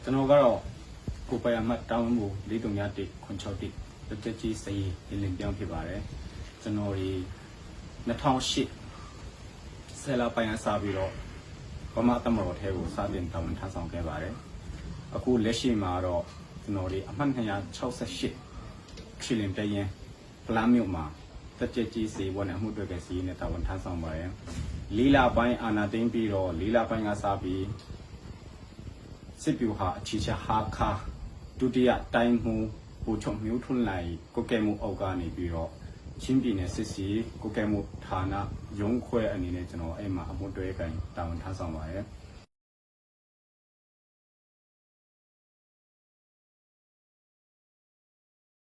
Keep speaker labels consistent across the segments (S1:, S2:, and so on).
S1: ကျွန်တော်ကတော့ကိုပိုင်အမှတ်တောင်းမှု431ခွန်6တိတက်တက်ကြီးစည်လင်းပြောင်းဖြစ်ပါတယ်ကျွန်တော်ဒီ2008ဆယ်လပိုင်းအစားပြီးတော့ဗမာတမတော်ထဲကိုစတင်တာဝန်ထမ်းဆောင်ခဲ့ပါတယ်အခုလက်ရှိမှာတော့ကျွန်တော်ဒီအမှတ်268ခီလင်တရင်ပလမ်းမြို့မှာတက်တက်ကြီးစည်ဝန်အမှုတွေပဲစီးနေတာဝန်ထမ်းဆောင်ပါတယ်လီလာပိုင်းအာနာသိမ့်ပြီးတော့လီလာပိုင်းကစားပြီးစစ်ပြူဟာအချီချဟာခါဒုတိယတိုင်းမှုပူချုံမျိုးထွန်းလိုက်ကိုကဲမှုအောက်ကနေပြီးတော့ချင်းပြည်နယ်စစ်စီကိုကဲမှုဌာနရုံးခွဲအနေနဲ့ကျွန်တော်အဲ့မှာအမှုတွဲကိုင်တာဝန်ထမ်းဆောင်ပါတယ်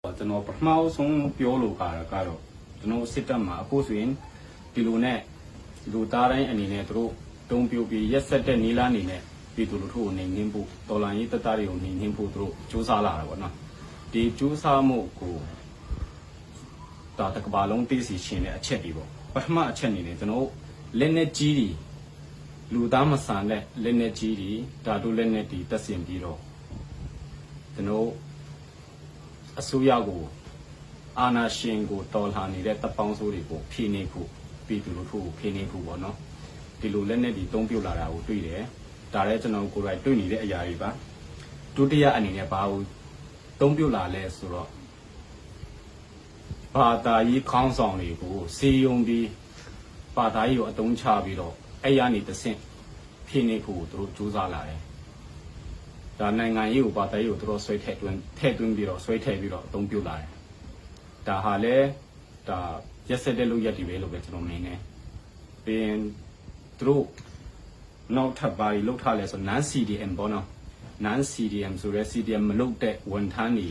S1: ကျွန်တော်ပထမဆုံးပြောလို့ကတော့ကျွန်တော်စစ်တပ်မှာအခုဆိုရင်ဒီလိုနဲ့လူသားတိုင်းအနေနဲ့တို့တုံးပြပြီးရက်ဆက်တဲ့နီလာအနေနဲ့ပြည်သူလူထုကိုနေငင်းဖို့တော်လှန်ရေးတပ်သားတွေကိုနေငင်းဖို့တို့စူးစမ်းလာတာပေါ့နော်ဒီစူးစမ်းမှုကိုတကဘာလုံးသိစီရှင်တဲ့အချက်တွေပေါ့ပထမအချက်အနေနဲ့ကျွန်တော်လက်နဲ့ကြီးတွေလူသားမဆန်တဲ့လက်နဲ့ကြီးတွေဓာတုလက်နဲ့တွေတက်ဆင်ပြီးတော့ကျွန်တော်အစိုးရကိုအာဏာရှင်ကိုတော်လှန်နေတဲ့တပ်ပေါင်းစုတွေကိုဖိနှိပ်ဖို့ပြည်သူလူထုကိုဖိနှိပ်ဖို့ပေါ့နော်ဒီလိုလက်နဲ့တွေတုံးပြုတ်လာတာကိုတွေ့တယ်ဒါလည်းကျွန်တော်ကိုယ်တိုင်တွေ့နေတဲ့အရာတွေပါဒုတိယအနေနဲ့ဘာကိုတုံးပြုတ်လာလဲဆိုတော့ဘာသာရေးခေါင်းဆောင်တွေကိုစီယုံပြီးဘာသာရေးကိုအတုံးချပြီးတော့အဲ့ရနေတဆင့်ဖိနှိပ်ဖို့သူတို့ကြိုးစားလာတယ်ဒါနိုင်ငံရေးကိုဘာသာရေးကိုသူတို့ဆွဲထည့်သွင်းပြီးတော့ဆွဲထည့်ပြီးတော့အတုံးပြုတ်လာတယ်ဒါဟာလည်းဒါရက်ဆက်တဲ့လုပ်ရက်တွေပဲလို့ပဲကျွန်တော်မြင်တယ်ပြီးရင်သူတို့နောက်ထပ်ဘာတွေလုပ်ထားလဲဆိုnon CDM ပေါ့နော်non CDM ဆိုရဲ CDM မလုပ်တဲ့ဝန်ထမ်းတွေ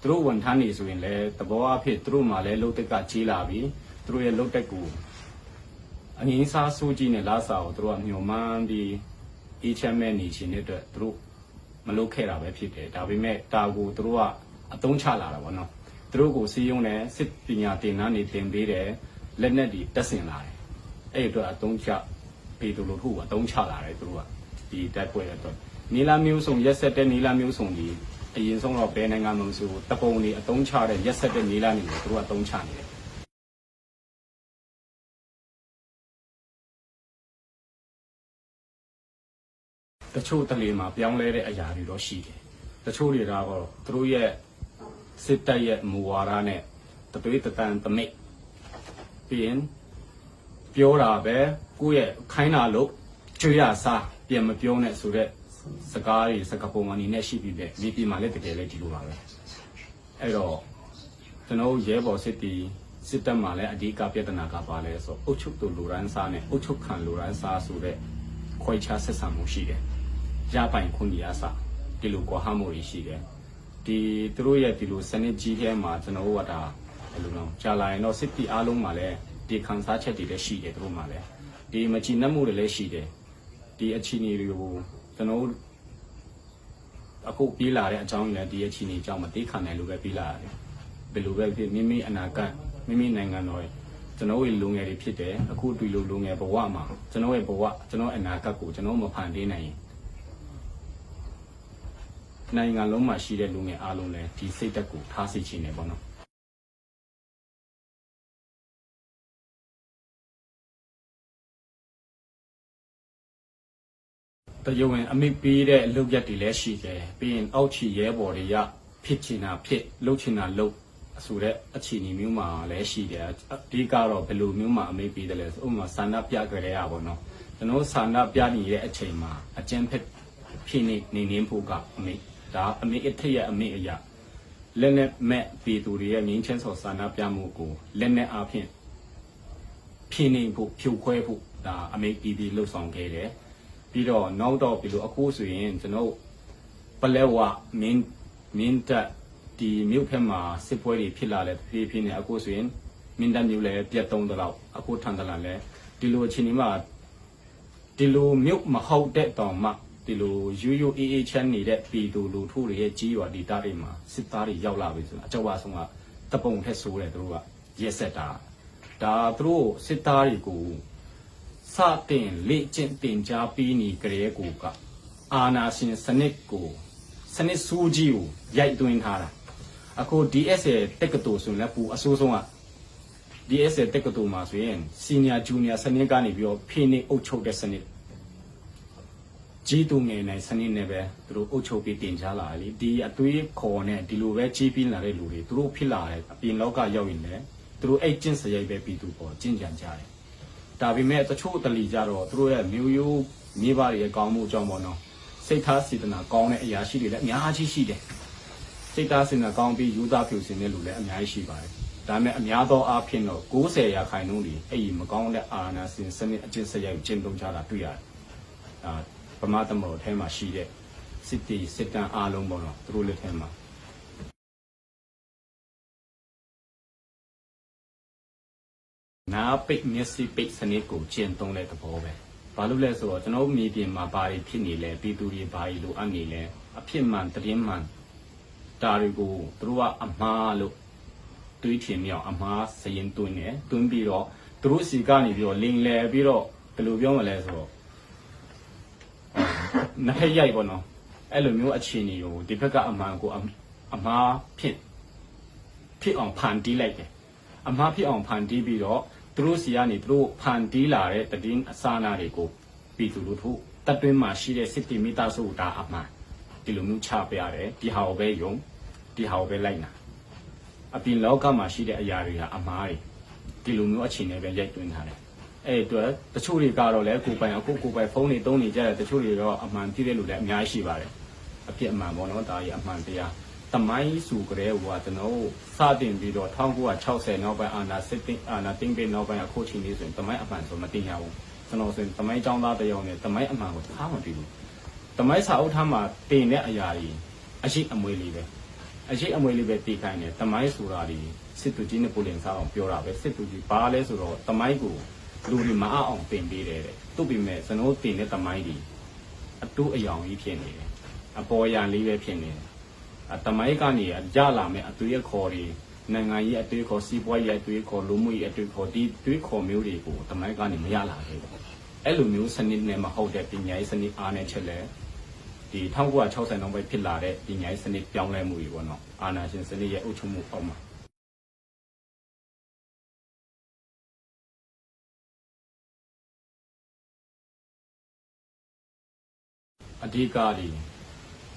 S1: သူတို့ဝန်ထမ်းတွေဆိုရင်လည်းသဘောအဖြစ်သူတို့မှလည်းလုပ်တက်ကကြီးလာပြီသူတို့ရဲ့လုပ်တက်ကိုအငင်းစားစိုးကြီးနဲ့လာစာကိုသူတို့ကညှို့မှန်းပြီးအေးချမ်းမဲ့နေရှင်တဲ့အတွက်သူတို့မလုပ်ခဲ့တာပဲဖြစ်တယ်ဒါပေမဲ့တာကိုသူတို့ကအသုံးချလာတာပေါ့နော်သူတို့ကိုစီးရုံးနဲ့စစ်ပညာတင်နှန်းနေတင်ပေးတယ်လက်နက်တွေတက်ဆင်လာတယ်အဲ့အတွက်အသုံးချပြည်သူလူထုကအသုံးချလာတယ်သူတို့ကဒီတက်ပွဲအတွက်နီလာမျိုးစုံရက်ဆက်တဲ့နီလာမျိုးစုံဒီအရင်ဆုံးတော့ဘယ်နိုင်ငံမှမဆိုတပုံတွေအသုံးချတဲ့ရက်ဆက်တဲ့နီလာမျိုးကိုသူတို့ကအသုံးချနေတယ်တချို့တလေမှာပြောင်းလဲတဲ့အရာတွေတော့ရှိတယ်တချို့တွေကတော့သူတို့ရဲ့စစ်တပ်ရဲ့မူဝါဒနဲ့တသွေးတန်တမိတ်ပြီးရင်ပြောတာပဲကိုယ့်ရဲ့ခိုင်းတာလို့ကြွရစားပြန်မပြောနဲ့ဆိုတော့စကားတွေစကားပုံမှန်နေနဲ့ရှိပြီးပဲမိပြည်မှာလည်းတကယ်လည်းဒီလိုပါပဲအဲ့တော့ကျွန်တော်ရဲဘော်စစ်တီစစ်တပ်မှာလည်းအဓိကပြဿနာကပါလဲဆိုအုတ်ချုပ်သူလူရန်စားနဲ့အုတ်ချုပ်ခံလူရန်စားဆိုတဲ့ခွဲခြားဆက်ဆံမှုရှိတယ်ရပိုင်ခွင့်ရစားဒီလိုကွာဟမှုတွေရှိတယ်ဒီသူတို့ရဲ့ဒီလိုစနစ်ကြီးထဲမှာကျွန်တော်တို့ကဒါဘယ်လိုလဲကြာလာရင်တော့စစ်တီအားလုံးမှာလည်းဒီခံစားချက်တွေလည်းရှိတယ်သူတို့မှာလည်းဒီမချီနှက်မှုတွေလည်းရှိတယ်ဒီအချီနေတွေကိုကျွန်တော်အခုပြေးလာတဲ့အကြောင်းလည်းဒီအချီနေအကြောင်းမသိခံနိုင်လို့ပဲပြေးလာရတယ်ဘယ်လိုပဲဖြစ်မိမိအနာဂတ်မိမိနိုင်ငံတော်ရဲ့ကျွန်တော်ရဲ့လူငယ်တွေဖြစ်တယ်အခုတွေ့လို့လူငယ်ဘဝမှာကျွန်တော်ရဲ့ဘဝကျွန်တော်အနာဂတ်ကိုကျွန်တော်မဖန်တီးနိုင်ရင်နိုင်ငံလုံးမှာရှိတဲ့လူငယ်အားလုံးလည်းဒီစိတ်ဓာတ်ကိုထားစေချင်တယ်ပေါ့နော်တရုံဝင်အမိပေးတဲ့အလုပ်ရက်တွေလည်းရှိတယ်ပြီးရင်အောက်ချီရဲဘော်တွေရဖြစ်ချင်တာဖြစ်လှုပ်ချင်တာလှုပ်ဆိုတဲ့အခြေအနေမျိုးမှာလည်းရှိတယ်အဓိကတော့ဘယ်လိုမျိုးမှာအမိပေးတယ်လဲဆိုဥပမာဆန္ဒပြကြရပါတော့ကျွန်တော်ဆန္ဒပြနေတဲ့အချိန်မှာအကျဉ်းဖက်ဖြစ်နေဖို့ကအမိဒါအမိအထက်ရဲ့အမိအရာလက်နဲ့မဲ့ပြည်သူတွေရဲ့ငင်းချင်းစော်ဆန္ဒပြမှုကိုလက်နဲ့အားဖြင့်ဖြစ်နေဖို့ဖြိုခွဲဖို့ဒါအမိပြည်လှုပ်ဆောင်ခဲ့တယ်ပြီးတော့နောက်တော့ဒီလိုအခုဆိုရင်ကျွန်တော်ပလဲဝမင်းတက်ဒီမြို့ဖက်မှာစစ်ပွဲတွေဖြစ်လာတဲ့ဖြည်းနဲ့အခုဆိုရင်မင်းတက်မြို့လည်းပြတ်သုံးတော့အခုထန်တလာလည်းဒီလိုအချိန်นี้မှာဒီလိုမြို့မဟုတ်တဲ့တောင်မှဒီလိုရိုးအေးချမ်းနေတဲ့ပြည်သူလူထုတွေရဲ့ကြီးရွာဒေသတွေမှာစစ်သားတွေရောက်လာပြီဆိုတာအကြောက်အဆုံးကတပုံထက်ဆိုးတယ်သူတို့ကရက်ဆက်တာဒါသူတို့စစ်သားတွေကိုစတင်လေ့ကျင့်တင်ကြားပြီးနေကြတဲ့ကိုကအာနာရှင်စနစ်ကို စနစ်စူးကြီးကိုရိုက်သွင်းထားတာအခု DS ရဲ့တက်ကတူဆိုရင်လည်းပူအဆိုးဆုံးက DS ရဲ့တက်ကတူမှာဆိုရင် Senior Junior စနစ်ကနေပြီးတော့ဖိနေအုပ်ချုပ်တဲ့စနစ်ကြီးတူငယ်နိုင်စနစ်နဲ့ပဲသူတို့အုပ်ချုပ်ပြီးတင်ကြားလာတယ်လေဒီအသွေးခေါ်နဲ့ဒီလိုပဲကြီးပြီးလာတဲ့လူတွေသူတို့ဖြစ်လာတဲ့အပြင်လောကရောက်ရင်လည်းသူတို့အဲ့ကျင့်စရိုက်ပဲပြီးသူပေါ်ကျင့်ကြံကြတယ်ဒါပေမဲ့တချို့တလီကြတော့သူတို့ရဲ့မျိုးရိုးမြေပါတွေအကောင်းမှုအကြောင်းပေါ့နော်စိတ်ထားစေတနာကောင်းတဲ့အရာရှိတွေလည်းအများကြီးရှိတယ်စိတ်ထားစေတနာကောင်းပြီးယူသားဖြူစင်တဲ့လူလည်းအများကြီးရှိပါတယ်ဒါပေမဲ့အများသောအားဖြင့်တော့90%နှုန်းဒီအဲ့ဒီမကောင်းတဲ့အာဏာစင်စနစ်အကျင့်စရိုက်ကျင့်သုံးကြတာတွေ့ရတယ်ဗမာတမော်ထဲမှာရှိတဲ့စစ်တီစစ်တမ်းအားလုံးပေါ့နော်သူတို့လက်ထဲမှာနာပိတ်မျက်စိပိတ်စနစ်ကိုကျင့်သုံးတဲ့သဘောပဲဘာလို့လဲဆိုတော့ကျွန်တော်မြေပြင်မှာဘာတွေဖြစ်နေလဲပြည်သူတွေဘာတွေလိုအပ်နေလဲအဖြစ်မှန်တည်င်းမှန်ဒါတွေကိုသူတို့ကအမှားလို့တွေးထင်မြောက်အမှားစရင်တွင်းနေတွင်းပြီးတော့သူတို့စီကနေပြီးတော့လင်လဲပြီးတော့ဘယ်လိုပြောမလဲဆိုတော့နှစ်ဖက်ရိုက်ပေါ့နော်အဲ့လိုမျိုးအခြေအနေကိုဒီဘက်ကအမှန်ကိုအမှားဖြစ်အောင်ဖန်တီးလိုက်တယ်အမှားဖြစ်အောင်ဖန်တီးပြီးတော့သူတို့စီကနေသူတို့ဖန်တီးလာတဲ့တည်င်းအစာနာတွေကိုပြည်သူလူထုတပ်တွင်းမှာရှိတဲ့စစ်တီမီတာဆိုတာအမှန်ဒီလိုမျိုးချပြရတယ်ဒီဟာကိုပဲယုံဒီဟာကိုပဲလိုက်နာအပြင်လောကမှာရှိတဲ့အရာတွေကအမှားတွေဒီလိုမျိုးအခြေအနေပဲရိုက်သွင်းထားတယ်အဲ့အတွက်တချို့တွေကတော့လည်းကိုယ်ပိုင်ကိုယ်ပိုင်ဖုန်းတွေတုံးနေကြတယ်တချို့တွေတော့အမှန်ပြည့်တဲ့လူလည်းအများကြီးရှိပါတယ်အဖြစ်အမှန်ပေါ့နော်ဒါကြီးအမှန်တရားတမိုင်းစုကြတဲ့ဟိုကကျွန်တော်စတင်ပြီးတော့1960နောက်ပိုင်းအာနာစစ်တင်အာနာတင်ပေးနောက်ပိုင်းအခုချိန်လေးဆိုရင်တမိုင်းအမှန်ဆိုမတင်ရဘူးကျွန်တော်ဆိုရင်တမိုင်းចောင်းသားတယောက်နဲ့တမိုင်းအမှန်ကိုထားမပြီးဘူးတမိုင်းစာအုပ်ထားမှာတင်တဲ့အရာကြီးအရှိအမွေလေးပဲအရှိအမွေလေးပဲတည်ခိုင်းတယ်တမိုင်းဆိုတာဒီစစ်သူကြီးနဲ့ပူလင်စားအောင်ပြောတာပဲစစ်သူကြီးဘာလဲဆိုတော့တမိုင်းကိုလူတွေမအောင်တင်ပေးတယ်တဲ့သူ့ပြင်မဲ့ကျွန်တော်တင်တဲ့တမိုင်းဒီအတူအယောင်ကြီးဖြစ်နေတယ်အပေါ်ရန်လေးပဲဖြစ်နေတယ်တမိုင်းကနေရလာမဲ့အသွေးခေါ်တွေနိုင်ငံရေးအသွေးခေါ်စီးပွားရေးအသွေးခေါ်လူမှုရေးအသွေးခေါ်ဒီသွေးခေါ်မျိုးတွေကိုတမိုင်းကနေမရလာခဲ့ဘူးအဲ့လိုမျိုးစနစ်နဲ့မဟုတ်တဲ့ပညာရေးစနစ်အားနဲ့ချက်လဲဒီ1960နောက်ပိုင်းဖြစ်လာတဲ့ပညာရေးစနစ်ပြောင်းလဲမှုတွေပေါ့နော်အာဏာရှင်စနစ်ရဲ့အုပ်ချုပ်မှုအောက်မှာအဓိကဒီ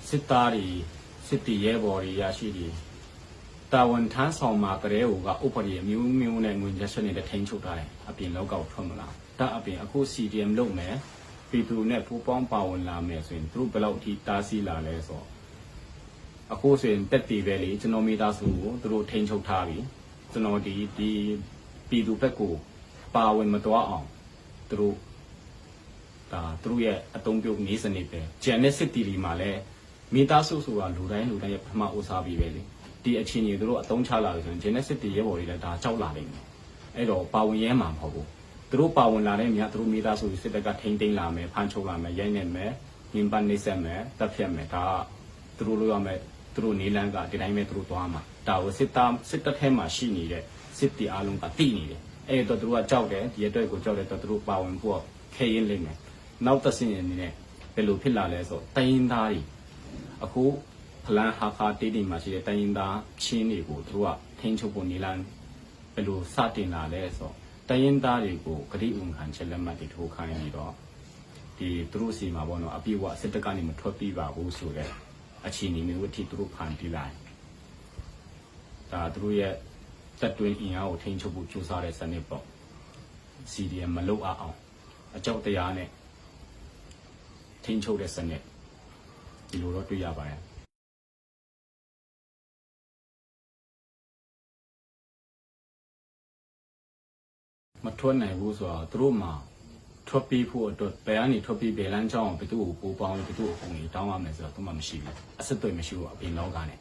S1: စစ်သားတွေစစ်တီရဲဘော်တွေရရှိတွေတာဝန်ထမ်းဆောင်မှာကလေးကဥပဒေအမျိုးမျိုးနဲ့ငွေရက်စနေတဲ့ထိန်းချုပ်ထားတယ်အပြင်လောကကိုထွက်မလာဒါအပြင်အခု CDM လုပ်မယ်ပြည်သူနဲ့ပူးပေါင်းပါဝင်လာမယ်ဆိုရင်သူတို့ဘယ်လောက်ထိတားဆီးလာလဲဆိုတော့အခုဆိုရင်တက်တီပဲလေကျွန်တော်မိသားစုကိုသူတို့ထိန်းချုပ်ထားပြီကျွန်တော်ဒီပြည်သူဘက်ကိုပါဝင်မတော်အောင်သူတို့ဒါသူတို့ရဲ့အတုံးပြုတ်နေစနစ်ပဲဂျန်နဲ့စစ်တီလီမှာလည်းမိသားစုဆိုတာလူတိုင်းရဲ့ပထမဦးစားပြီးပဲလေဒီအချင်းကြီးသူတို့အတုံးချလာလို့ဆိုရင်ဂျန်နဲ့စစ်တီရဲဘော်တွေလည်းဒါကြောက်လာနိုင်တယ်အဲ့တော့ပါဝင်ရဲမှာမဟုတ်ဘူးသူတို့ပါဝင်လာတဲ့မြတ်သူတို့မိသားစုစစ်တပ်ကထိန်းသိမ်းလာမယ်ဖမ်းချုပ်လာမယ်ရိုက်နေမယ်ညင်ပန်းနေဆက်မယ်တပ်ဖြတ်မယ်ဒါသူတို့လိုရမယ်သူတို့နေလန်းကဒီတိုင်းပဲသူတို့သွားမှာဒါကိုစစ်တပ်ထဲမှာရှိနေတဲ့စစ်တီအားလုံးကတိနေတယ်အဲ့တော့သူတို့ကကြောက်တယ်ဒီအတွက်ကိုကြောက်တယ်တော့သူတို့ပါဝင်ဖို့ခဲရင်လိမ့်မယ်နောက်တစ်ဆင့်အနေနဲ့ဘယ်လိုဖြစ်လာလဲဆိုတိုင်းရင်းသားတွေအခုဖလန်ဟာခါတေးတိမ်မှာရှိတဲ့တိုင်းရင်းသားချင်းတွေကိုသူတို့ကထိန်းချုပ်ဖို့နေလန်းဘယ်လိုစတင်လာလဲဆိုတိုင်းရင်းသားတွေကိုဂရိဝန်ခံချက်လက်မှတ်တွေထိုးခိုင်းပြီးတော့ဒီသူတို့စီမှာပေါ့နော်အပြည့်အဝစစ်တပ်ကနေမထွက်ပြေးပါဘူးဆိုတဲ့အခြေအနေမျိုးအထိသူတို့ဖန်တီးလိုက်ဒါသူတို့ရဲ့တက်တွင်းအင်အားကိုထိန်းချုပ်ဖို့ကြိုးစားတဲ့စနစ်ပေါ့ CDM မလုပ်အောင်အကြောက်တရားနဲ့ထိန်းချုပ်တဲ့စနစ်ဒီလိုတော့တွေ့ရပါတယ်မထွက်နိုင်ဘူးဆိုတော့သူတို့မှာထွက်ပြေးဖို့အတွက်ဘယ်ကနေထွက်ပြေးဘယ်လမ်းကြောင်းဘယ်သူ့ကိုပိုးပေါင်းဘယ်သူ့ကိုပုံကြီးတောင်းရမယ်ဆိုတော့သူမှမရှိဘူးအစစ်တွေမရှိဘူးအပြင်လောကနဲ့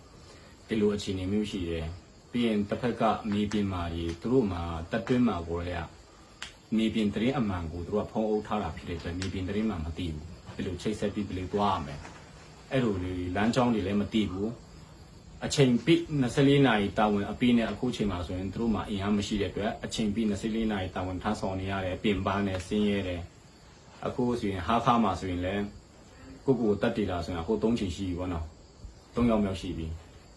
S1: ဒီလိုအခြေအနေမျိုးရှိတယ်ပြီးရင်တစ်ဖက်ကမြေပြင်မာကြီးသူတို့မှာတက်တွင်းမှာကိုလည်းမြေပြင်တရင်အမှန်ကိုသူတို့ကဖုံးအုပ်ထားတာဖြစ်တဲ့အတွက်မြေပြင်တရင်မှမသိဘူးဘယ်လိုချိတ်ဆက်ပြီးဘယ်လိုသွားရမလဲအဲ့လိုလမ်းကြောင်းတွေလည်းမသိဘူးအချိန်ပြည့်24နာရီတာဝန်အပြည့်နဲ့အခုချိန်မှာဆိုရင်သူတို့မှာအင်အားမရှိတဲ့အတွက်အချိန်ပြည့်24နာရီတာဝန်ထမ်းဆောင်နေရတယ်ပြင်ပနဲ့ဆင်းရဲတယ်အခုဆိုရင်ဟာခါမှာဆိုရင်လည်းကိုတက်တီလာဆိုရင်အခု3ချိန်ရှိပြီပေါ့နော် 3ယောက်မြောက်ရှိပြီ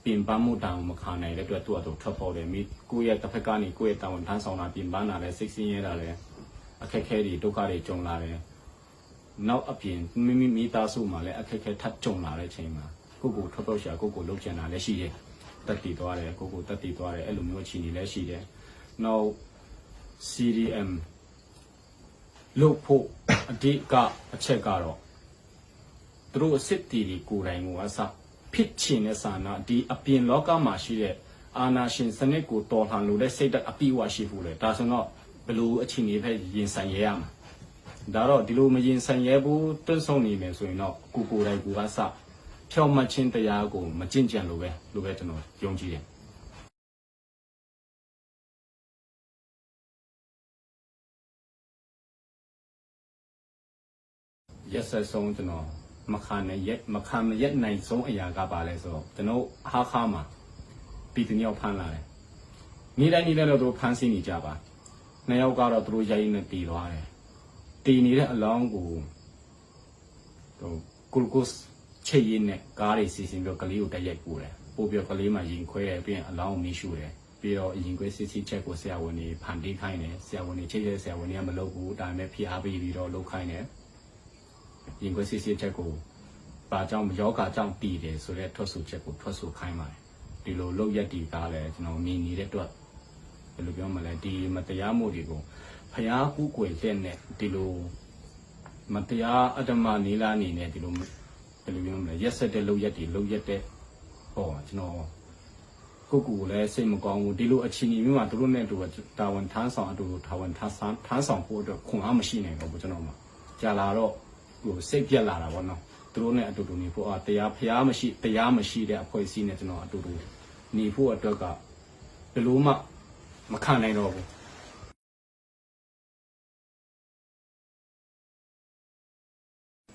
S1: ပြင်ပန်းမှုတောင်မခံနိုင်တဲ့အတွက်သူ့အတူထွက်ပေါ်တယ်မိကိုယ့်ရဲ့တစ်ဖက်ကနေကိုယ့်ရဲ့တာဝန်ထမ်းဆောင်တာပြင်ပန်းလာတယ်စိတ်ဆင်းရဲတာလည်းအခက်အခဲတွေဒုက္ခတွေကြုံလာတယ်နောက်အပြင်မိသားစုမှာလည်းအခက်အခဲထပ်ကြုံလာတဲ့အချိန်မှာကိုထွက်ပေါ်ရှာကိုလှုပ်ချင်တာလည်းရှိတယ်တက်တည်သွားတယ်ကိုတက်တည်သွားတယ်အဲ့လိုမျိုးအခြေအနေလည်းရှိတယ်နောက် CDM လို့ဖို့အဓိကအချက်ကတော့သူတို့အစ်စ်တီကိုယ်တိုင်ကိုအစဖြစ်ချင်တဲ့စာနာဒီအပြင်လောကမှာရှိတဲ့အာနာရှင်စနစ်ကိုတော်လှန်လို့တဲ့စိတ်ဓာတ်အပြည့်အဝရှိဖို့လေဒါဆိုတော့ဘယ်လိုအခြေအနေပဲရင်ဆိုင်ရရမှာဒါတော့ဒီလိုမရင်ဆိုင်ရဘူးတွန့်ဆုံနေမယ်ဆိုရင်တော့ကိုယ်တိုင်ကိုအစဖြောင့်မတ်ခြင်းတရားကိုမကျင့်ကြံလို့ပဲကျွန်တော်ယုံကြည်တယ်ရက်ဆက်ဆုံးကျွန်တော်မခံမရက်နိုင်ဆုံးအရာကပါလဲဆိုတော့ကျွန်တော်ဟာခါမှာပြည်သူမျိုးဖမ်းလာတယ်နေ့တိုင်းတော့သူဖမ်းဆီးနေကြပါနှစ်ယောက်ကတော့သူတို့ရိုက်နေတည်သွားတယ်တည်နေတဲ့အလောင်းကိုကုလ်ကုစ်ချေရင်နဲ့ကားတွေစီစဉ်ပြီးကလေးကိုတက်ရိုက်ပို့တယ်ပို့ပြီးကလေးမှရင်ခွဲတယ်ပြီးရင်အလောင်းကိုမီးရှို့တယ်ပြီးတော့ရင်ခွဲစစ်စစ်ချက်ကိုဆရာဝန်ကြီးဖန်တီးခိုင်းတယ်ဆရာဝန်ကြီးချိတ်တဲ့ဆရာဝန်ကြီးကမလုပ်ဘူးဒါပေမဲ့ဖိအားပေးပြီးတော့လုပ်ခိုင်းတယ်ရင်ခွဲစစ်စစ်ချက်ကိုပါကြောင့်ယောဂကြောင့်တည်တယ်ဆိုတဲ့ထွက်ဆိုချက်ကိုထွက်ဆိုခိုင်းပါတယ်ဒီလိုလုပ်ရက်တီကားလဲကျွန်တော်မြင်နေတဲ့အတွက်ဘယ်လိုပြောမလဲဒီမတရားမှုတွေကိုဖျားကူးကွယ်တဲ့နဲ့ဒီလိုမတရားအတ္တမနီလာနေနဲ့ဒီလိုဘယ်လိုပြောမလဲရက်ဆက်တဲ့လုပ်ရက်တီလုပ်ရက်တဲ့ဟောကျွန်တော်ကိုလည်းစိတ်မကောင်းဘူးဒီလိုအခြေအနေမျိုးမှာတို့နဲ့တို့တာဝန်ထမ်းဆောင်အတူတာဝန်ထမ်းဆောင်ဖို့အတွက်ခွန်အားမရှိနိုင်တော့ဘူးကျွန်တော်မှာကြာလာတော့စိတ်ပြက်လာတာပေါ့နော်သူတို့နဲ့အတူတူနေဖို့တရားဖျားမရှိတဲ့အဖွဲ့အစည်းနဲ့ကျွန်တော်အတူတူနေဖို့အတွက်ကဘယ်လိုမှမခံနိုင်တော့ဘူး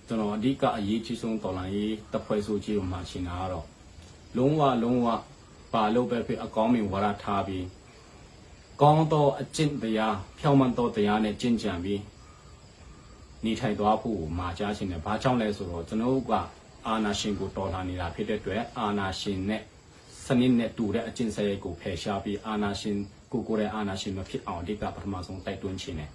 S1: ကျွန်တော်အဓိကအရေးကြီးဆုံးတော်လှန်ရေးတပ်ဖွဲ့စုကြီးကိုမှရှင်းတာကတော့လုံးဝပါလို့ပဲဖြစ်အကောင်းမြင်ဝါဒထားပြီးကောင်းသောအကျင့်တရားဖြောင့်မတ်သောတရားနဲ့ကျင့်ကြံပြီးနေထိုင်သွားဖို့မှာကြားရှင်တယ်။ဘာကြောင့်လဲဆိုတော့ကျွန်တော်ကအာနာရှင်ကိုတော်လှန်နေတာဖြစ်တဲ့အတွက်အာနာရှင်နဲ့စနစ်နဲ့တူတဲ့အကျင့်စရိုက်ကိုဖယ်ရှားပြီးအာနာရှင်ကိုယ်အာနာရှင်မဖြစ်အောင်အဓိကပထမဆုံးတိုက်တွန်းခြင်းနဲ့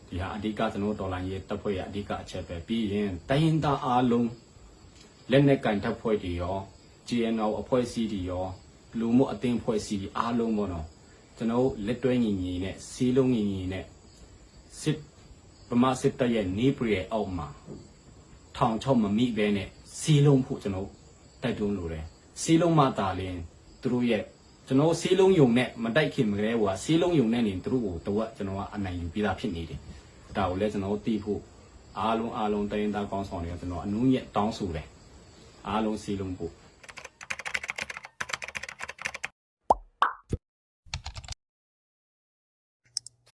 S1: ဒီဟာအဓိကကျွန်တော်တော်လှန်ရေးတပ်ဖွဲ့ရဲ့အဓိကအချက်ပဲပြီးရင်တိုင်းရင်းသားအားလုံးလက်နက်ကင်တပ်ဖွဲ့တွေရော GNO အဖွဲ့အစည်းတွေရောလူမှုအသင်းအဖွဲ့အစည်းတွေအားလုံးပေါ့နော်ကျွန်တော်လက်တွဲညီနဲ့စီးလုံးညီနဲ့စစ်ဗမာစစ်တပ်ရဲ့နေပြည်ရဲ့အောက်မှာထောင်ချောက်မမိပဲနဲ့စီးလုံးဖို့ကျွန်တော်တိုက်တွန်းလိုတယ်စီးလုံးမှသာလင်သူတို့ရဲ့ကျွန်တော်စီးလုံးယုံနဲ့မတိုက်ခင်မကလေးကစီးလုံးယုံနဲ့နေသူတို့ကိုတော့ကျွန်တော်ကအနိုင်ယူပြီးသားဖြစ်နေတယ်ဒါကိုလည်းကျွန်တော်သိဖို့အားလုံးတိုင်းသားကောင်းဆောင်တွေကကျွန်တော်အနူးညက်တောင်းဆိုတယ်အားလုံးစီးလုံးဖို့